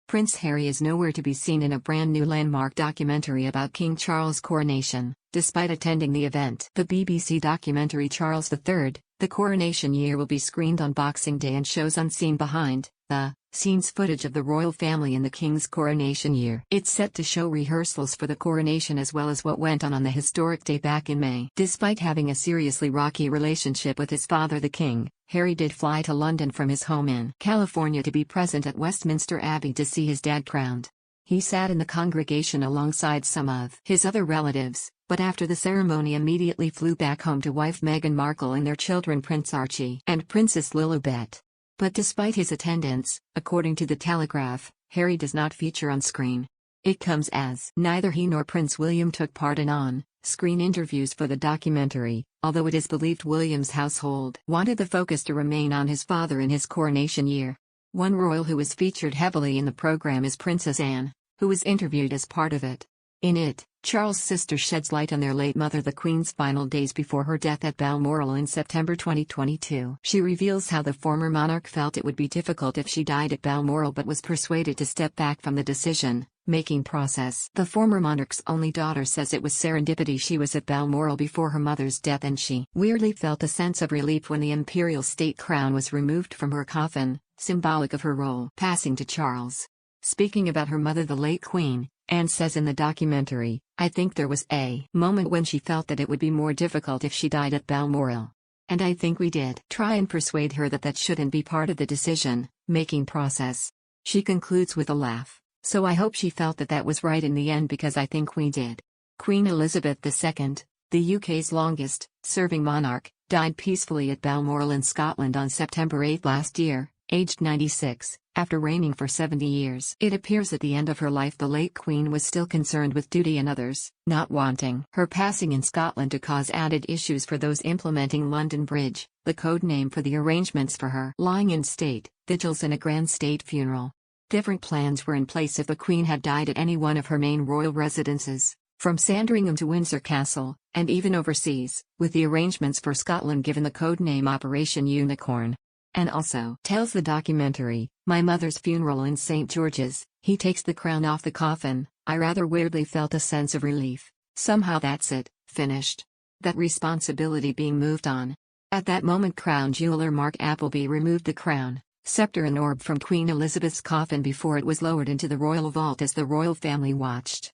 Prince Harry is nowhere to be seen in a brand new landmark documentary about King Charles' coronation, despite attending the event. The BBC documentary Charles III, The Coronation Year will be screened on Boxing Day and shows unseen behind the scenes footage of the royal family in the King's Coronation Year. It's set to show rehearsals for the coronation as well as what went on the historic day back in May. Despite having a seriously rocky relationship with his father the King, Harry did fly to London from his home in California to be present at Westminster Abbey to see his dad crowned. He sat in the congregation alongside some of his other relatives, but after the ceremony immediately flew back home to wife Meghan Markle and their children Prince Archie and Princess Lilibet. But despite his attendance, according to The Telegraph, Harry does not feature on screen. It comes as neither he nor Prince William took part in on-screen interviews for the documentary, although it is believed William's household wanted the focus to remain on his father in his coronation year. One royal who was featured heavily in the program is Princess Anne, who was interviewed as part of it. In it, Charles' sister sheds light on their late mother the Queen's final days before her death at Balmoral in September 2022. She reveals how the former monarch felt it would be difficult if she died at Balmoral but was persuaded to step back from the decision-making process. The former monarch's only daughter says it was serendipity she was at Balmoral before her mother's death and she weirdly felt a sense of relief when the imperial state crown was removed from her coffin, symbolic of her role passing to Charles. Speaking about her mother the late Queen, Anne says in the documentary, "I think there was a moment when she felt that it would be more difficult if she died at Balmoral. And I think we did try and persuade her that that shouldn't be part of the decision-making process." She concludes with a laugh, "So I hope she felt that that was right in the end because I think we did." Queen Elizabeth II, the UK's longest-serving monarch, died peacefully at Balmoral in Scotland on September 8 last year, aged 96. After reigning for 70 years. It appears at the end of her life the late Queen was still concerned with duty and others, not wanting her passing in Scotland to cause added issues for those implementing London Bridge, the code name for the arrangements for her lying in state, vigils and a grand state funeral. Different plans were in place if the Queen had died at any one of her main royal residences, from Sandringham to Windsor Castle, and even overseas, with the arrangements for Scotland given the code name Operation Unicorn. And also, tells the documentary, "My mother's funeral in St. George's, he takes the crown off the coffin, I rather weirdly felt a sense of relief. Somehow that's it, finished. That responsibility being moved on." At that moment crown jeweler Mark Appleby removed the crown, scepter and orb from Queen Elizabeth's coffin before it was lowered into the royal vault as the royal family watched.